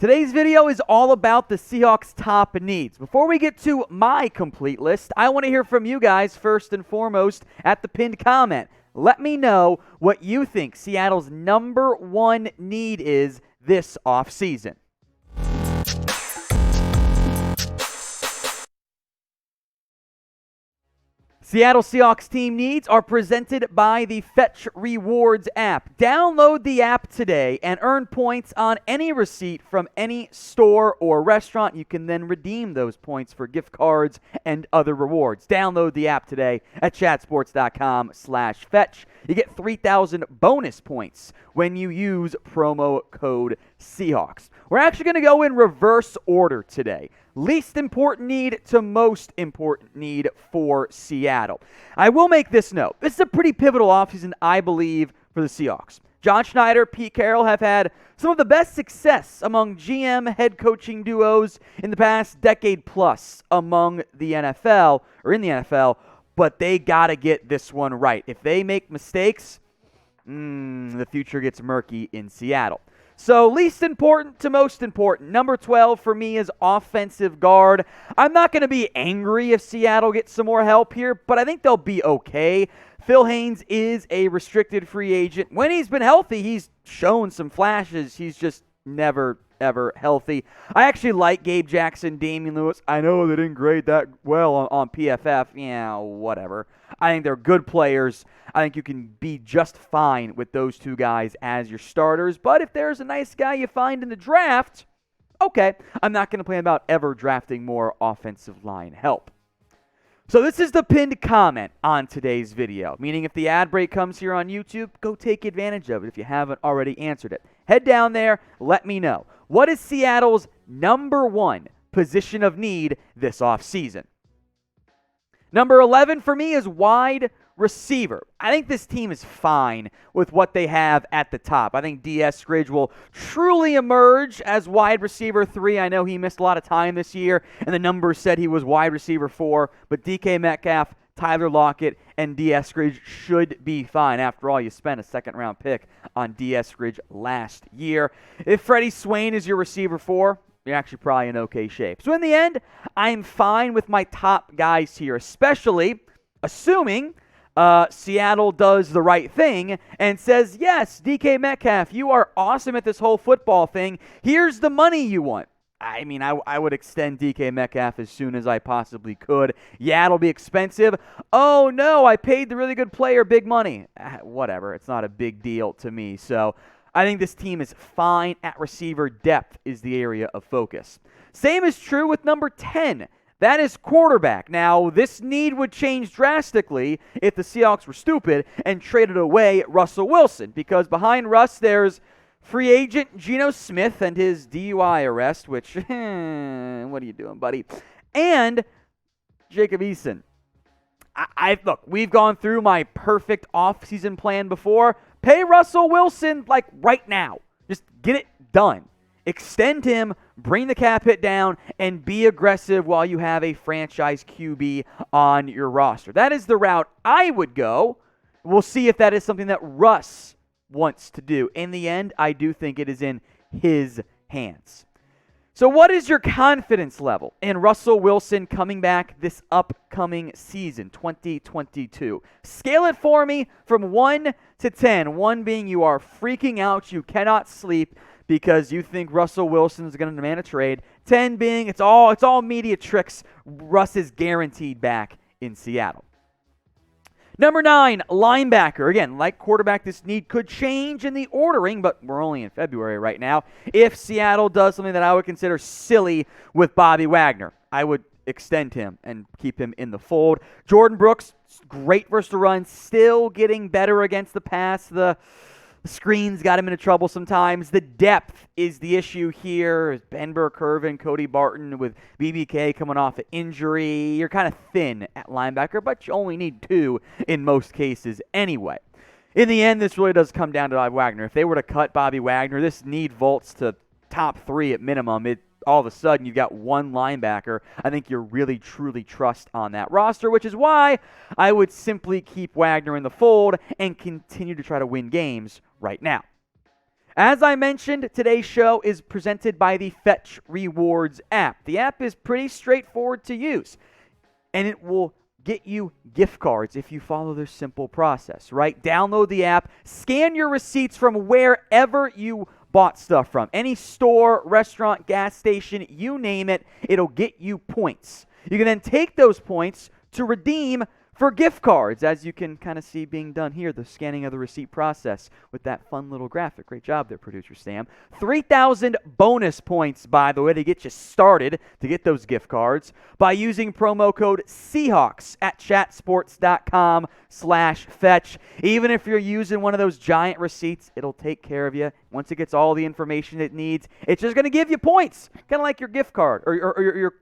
Today's video is all about the Seahawks' top needs. Before we get to my complete list, I want to hear from you guys first and foremost at the pinned comment. Let me know what you think Seattle's number one need is this offseason. Seattle Seahawks team needs are presented by the Fetch Rewards app. Download the app today and earn points on any receipt from any store or restaurant. You can then redeem those points for gift cards and other rewards. Download the app today at chatsports.com/fetch. You get 3,000 bonus points when you use promo code Seahawks. We're actually going to go in reverse order today. Least important need to most important need for Seattle. I will make this note. This is a pretty pivotal offseason, I believe, for the Seahawks. John Schneider, Pete Carroll have had some of the best success among GM head coaching duos in the past decade plus among the NFL, or in the NFL, but they got to get this one right. If they make mistakes, the future gets murky in Seattle. So least important to most important. Number 12 for me is offensive guard. I'm not going to be angry if Seattle gets some more help here, but I think they'll be okay. Phil Haynes is a restricted free agent. When he's been healthy, he's shown some flashes. He's just never, ever healthy. I actually like Gabe Jackson, Damian Lewis. I know they didn't grade that well on PFF. Yeah, whatever. I think they're good players. I think you can be just fine with those two guys as your starters. But if there's a nice guy you find in the draft, okay, I'm not going to plan about ever drafting more offensive line help. So this is the pinned comment on today's video, meaning if the ad break comes here on YouTube, go take advantage of it if you haven't already answered it. Head down there, let me know. What is Seattle's number one position of need this offseason? Number 11 for me is wide receiver. I think this team is fine with what they have at the top. I think D.S. Scridge will truly emerge as wide receiver 3. I know he missed a lot of time this year, and the numbers said he was wide receiver 4, but DK Metcalf, Tyler Lockett, and D.S. Scridge should be fine. After all, you spent a second-round pick on D.S. Scridge last year. If Freddie Swain is your receiver 4, you're actually probably in okay shape. So in the end, I'm fine with my top guys here, especially assuming Seattle does the right thing and says, yes, DK Metcalf, you are awesome at this whole football thing. Here's the money you want. I mean, I would extend DK Metcalf as soon as I possibly could. Yeah, it'll be expensive. Oh, no, I paid the really good player big money. Whatever, it's not a big deal to me. So I think this team is fine at receiver. Depth is the area of focus. Same is true with number 10. That is quarterback. Now, this need would change drastically if the Seahawks were stupid and traded away Russell Wilson, because behind Russ there's free agent Geno Smith and his DUI arrest, which, what are you doing, buddy? And Jacob Eason. Look, we've gone through my perfect offseason plan before. Pay Russell Wilson, like, right now. Just get it done. Extend him, bring the cap hit down, and be aggressive while you have a franchise QB on your roster. That is the route I would go. We'll see if that is something that Russ wants to do. In the end, I do think it is in his hands. So what is your confidence level in Russell Wilson coming back this upcoming season, 2022? Scale it for me from 1 to 10. 1 being you are freaking out, you cannot sleep because you think Russell Wilson is going to demand a trade. 10 being it's all media tricks. Russ is guaranteed back in Seattle. Number 9, linebacker. Again, like quarterback, this need could change in the ordering, but we're only in February right now. If Seattle does something that I would consider silly with Bobby Wagner, I would extend him and keep him in the fold. Jordan Brooks, great versus the run, still getting better against the pass. The screens got him into trouble sometimes. The depth is the issue here. Ben Burr-Kirven, Cody Barton with BBK coming off an injury. You're kind of thin at linebacker, but you only need 2 in most cases anyway. In the end, this really does come down to Bobby Wagner. If they were to cut Bobby Wagner, this need vaults to top 3 at minimum. All of a sudden, you've got 1 linebacker I think you really, truly trust on that roster, which is why I would simply keep Wagner in the fold and continue to try to win games right now. As I mentioned, today's show is presented by the Fetch Rewards app. The app is pretty straightforward to use, and it will get you gift cards if you follow their simple process, right? Download the app, scan your receipts from wherever you bought stuff from. Any store, restaurant, gas station, you name it, it'll get you points. You can then take those points to redeem for gift cards, as you can kind of see being done here, the scanning of the receipt process with that fun little graphic. Great job there, producer Sam. 3,000 bonus points, by the way, to get you started to get those gift cards by using promo code Seahawks at chatsports.com/fetch. Even if you're using one of those giant receipts, it'll take care of you. Once it gets all the information it needs, it's just going to give you points, kind of like your gift card or your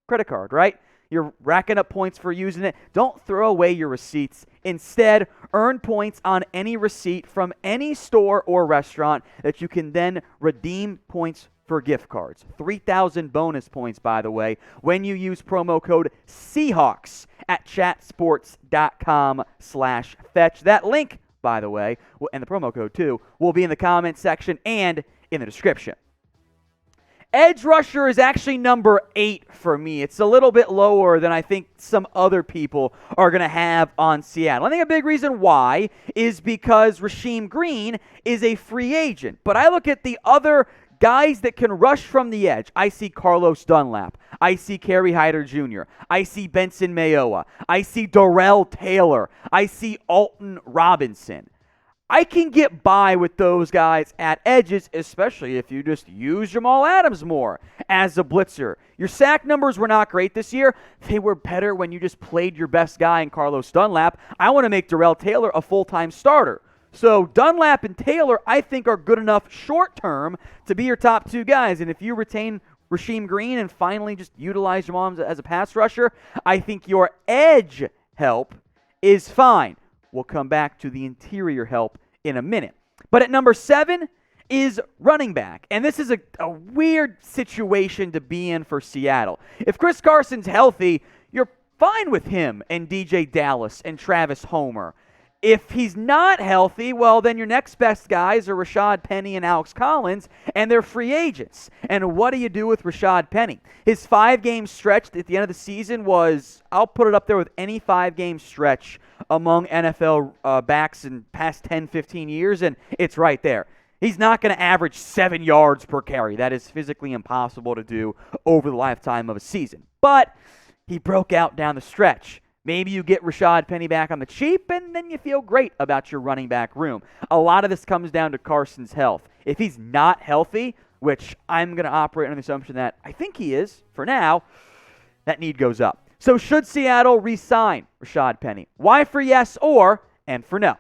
credit card, right? You're racking up points for using it. Don't throw away your receipts. Instead, earn points on any receipt from any store or restaurant that you can then redeem points for gift cards. 3,000 bonus points, by the way, when you use promo code Seahawks at chatsports.com/fetch. That link, by the way, and the promo code too, will be in the comments section and in the description. Edge rusher is actually number 8 for me. It's a little bit lower than I think some other people are going to have on Seattle. I think a big reason why is because Rasheem Green is a free agent. But I look at the other guys that can rush from the edge. I see Carlos Dunlap. I see Kerry Hyder Jr. I see Benson Mayowa. I see Darrell Taylor. I see Alton Robinson. I can get by with those guys at edges, especially if you just use Jamal Adams more as a blitzer. Your sack numbers were not great this year. They were better when you just played your best guy in Carlos Dunlap. I want to make Darrell Taylor a full-time starter. So Dunlap and Taylor, I think, are good enough short-term to be your top 2 guys. And if you retain Rasheem Green and finally just utilize Jamal Adams as a pass rusher, I think your edge help is fine. We'll come back to the interior help in a minute. But at number 7 is running back. And this is a weird situation to be in for Seattle. If Chris Carson's healthy, you're fine with him and DJ Dallas and Travis Homer. If he's not healthy, well, then your next best guys are Rashaad Penny and Alex Collins, and they're free agents. And what do you do with Rashaad Penny? His 5-game stretch at the end of the season was, I'll put it up there with any 5-game stretch among NFL backs in past 10, 15 years, and it's right there. He's not going to average 7 yards per carry. That is physically impossible to do over the lifetime of a season. But he broke out down the stretch. Maybe you get Rashaad Penny back on the cheap, and then you feel great about your running back room. A lot of this comes down to Carson's health. If he's not healthy, which I'm going to operate on the assumption that I think he is for now, that need goes up. So should Seattle re-sign Rashaad Penny? Why for yes and for no?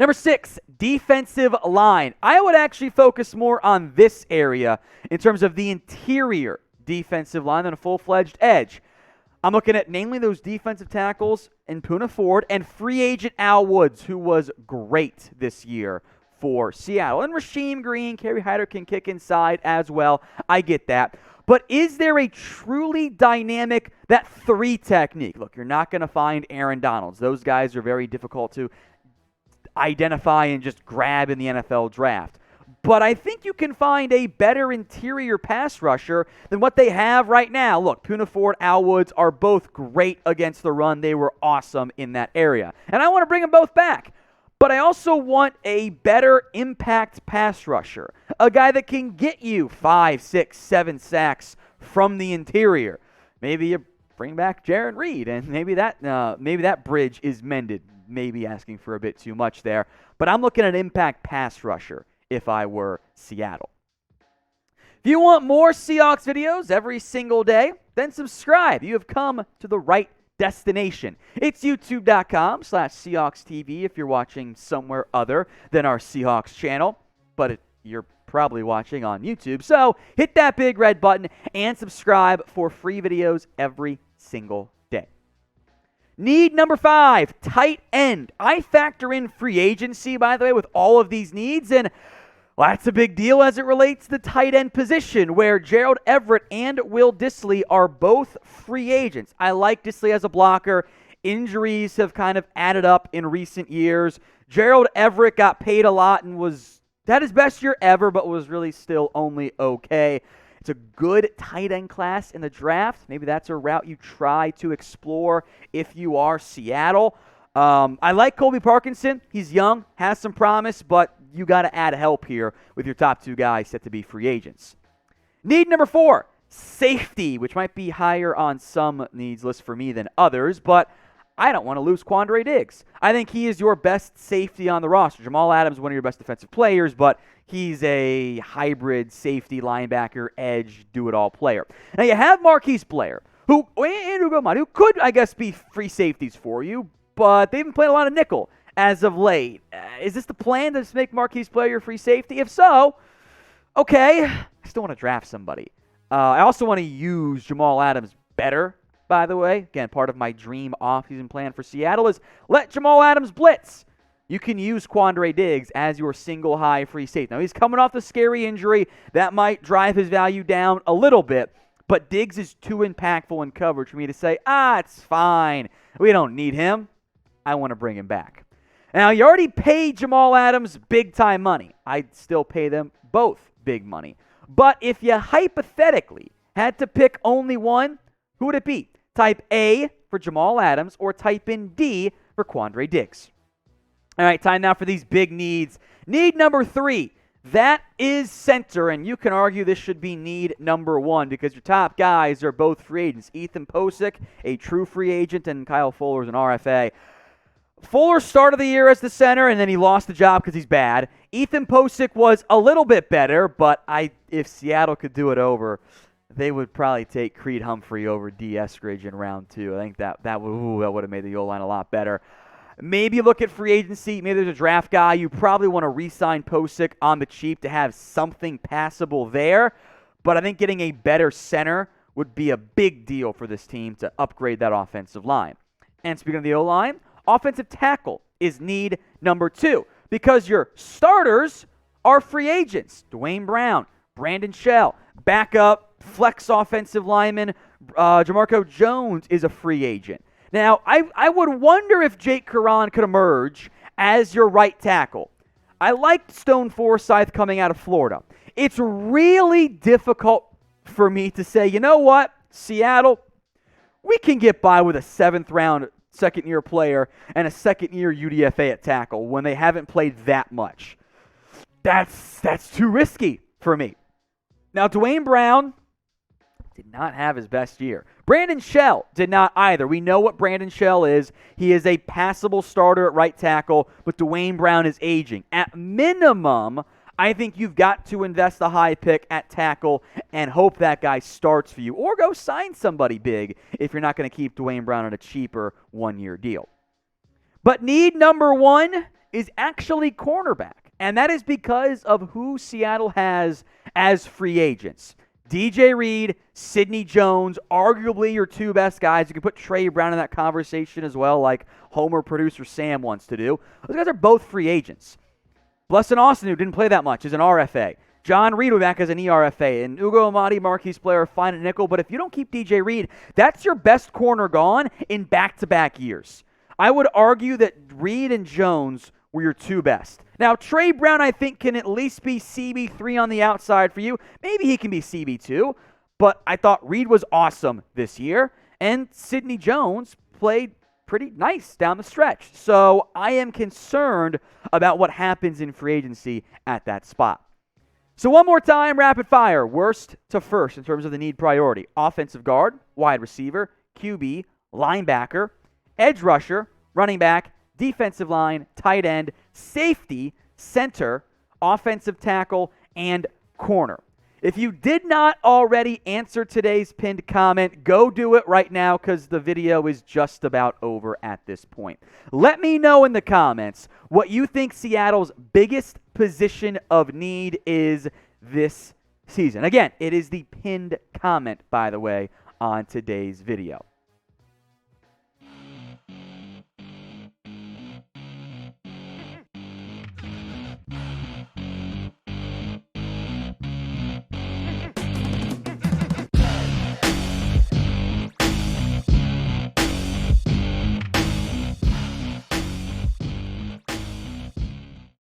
Number 6, defensive line. I would actually focus more on this area in terms of the interior defensive line than a full-fledged edge. I'm looking at namely those defensive tackles in Poona Ford and free agent Al Woods, who was great this year for Seattle. And Rasheem Green, Kerry Hyder can kick inside as well. I get that. But is there a truly dynamic, that 3 technique? Look, you're not going to find Aaron Donalds. Those guys are very difficult to identify and just grab in the NFL draft. But I think you can find a better interior pass rusher than what they have right now. Look, Poona Ford, Al Woods are both great against the run. They were awesome in that area. And I want to bring them both back. But I also want a better impact pass rusher. A guy that can get you 5, 6, 7 sacks from the interior. Maybe you bring back Jarran Reed, and maybe that bridge is mended. Maybe asking for a bit too much there. But I'm looking at impact pass rusher if I were Seattle. If you want more Seahawks videos every single day, then subscribe. You have come to the right destination. It's youtube.com/Seahawks TV if you're watching somewhere other than our Seahawks channel, but you're probably watching on YouTube. So hit that big red button and subscribe for free videos every single day. Need number 5, tight end. I factor in free agency, by the way, with all of these needs, and well, that's a big deal as it relates to the tight end position, where Gerald Everett and Will Dissly are both free agents. I like Dissly as a blocker. Injuries have kind of added up in recent years. Gerald Everett got paid a lot and was had his best year ever, but was really still only okay. It's a good tight end class in the draft. Maybe that's a route you try to explore if you are Seattle. I like Colby Parkinson. He's young, has some promise, but you got to add help here with your top 2 guys set to be free agents. Need number 4, safety, which might be higher on some needs lists for me than others, but I don't want to lose Quandre Diggs. I think he is your best safety on the roster. Jamal Adams, one of your best defensive players, but he's a hybrid safety, linebacker, edge, do-it-all player. Now you have Marquise Blair, and Ugo Amadi, who could, I guess, be free safeties for you, but they've been playing a lot of nickel as of late. Is this the plan to just make Marquise Blair your free safety? If so, okay. I still want to draft somebody. I also want to use Jamal Adams better, by the way. Again, part of my dream offseason plan for Seattle is let Jamal Adams blitz. You can use Quandre Diggs as your single high free safety. Now, he's coming off the scary injury. That might drive his value down a little bit, but Diggs is too impactful in coverage for me to say, it's fine. We don't need him. I want to bring him back. Now, you already paid Jamal Adams big-time money. I'd still pay them both big money. But if you hypothetically had to pick only one, who would it be? Type A for Jamal Adams or type in D for Quandre Diggs. All right, time now for these big needs. Need number 3, that is center, and you can argue this should be need number 1 because your top guys are both free agents. Ethan Posick, a true free agent, and Kyle Fuller's an RFA. Fuller started the year as the center, and then he lost the job because he's bad. Ethan Posick was a little bit better, but if Seattle could do it over, they would probably take Creed Humphrey over D. Eskridge in round 2. I think that would have made the O-line a lot better. Maybe look at free agency. Maybe there's a draft guy. You probably want to re-sign Posick on the cheap to have something passable there. But I think getting a better center would be a big deal for this team to upgrade that offensive line. And speaking of the O-line, offensive tackle is need number 2 because your starters are free agents. Dwayne Brown, Brandon Shell, backup, flex offensive lineman, Jamarco Jones is a free agent. Now, I would wonder if Jake Curran could emerge as your right tackle. I liked Stone Forsythe coming out of Florida. It's really difficult for me to say, you know what, Seattle, we can get by with a 7th-round second-year player and a second-year UDFA at tackle when they haven't played that much. That's too risky for me. Now, Dwayne Brown did not have his best year. Brandon Shell did not either. We know what Brandon Shell is. He is a passable starter at right tackle, but Dwayne Brown is aging. At minimum, I think you've got to invest a high pick at tackle and hope that guy starts for you, or go sign somebody big if you're not going to keep Dwayne Brown on a cheaper one-year deal. But need number 1 is actually cornerback, and that is because of who Seattle has as free agents. DJ Reed, Sidney Jones, arguably your 2 best guys. You can put Trey Brown in that conversation as well, like Homer producer Sam wants to do. Those guys are both free agents. Blesson Austin, who didn't play that much, is an RFA. John Reed will be back as an ERFA. And Ugo Amadi, Marquise Blair, fine at nickel. But if you don't keep DJ Reed, that's your best corner gone in back-to-back years. I would argue that Reed and Jones were your 2 best. Now, Trey Brown, I think, can at least be CB3 on the outside for you. Maybe he can be CB2. But I thought Reed was awesome this year. And Sidney Jones played pretty nice down the stretch. So I am concerned about what happens in free agency at that spot. So one more time, rapid fire. Worst to first in terms of the need priority. Offensive guard, wide receiver, QB, linebacker, edge rusher, running back, defensive line, tight end, safety, center, offensive tackle, and corner. If you did not already answer today's pinned comment, go do it right now because the video is just about over at this point. Let me know in the comments what you think Seattle's biggest position of need is this season. Again, it is the pinned comment, by the way, on today's video.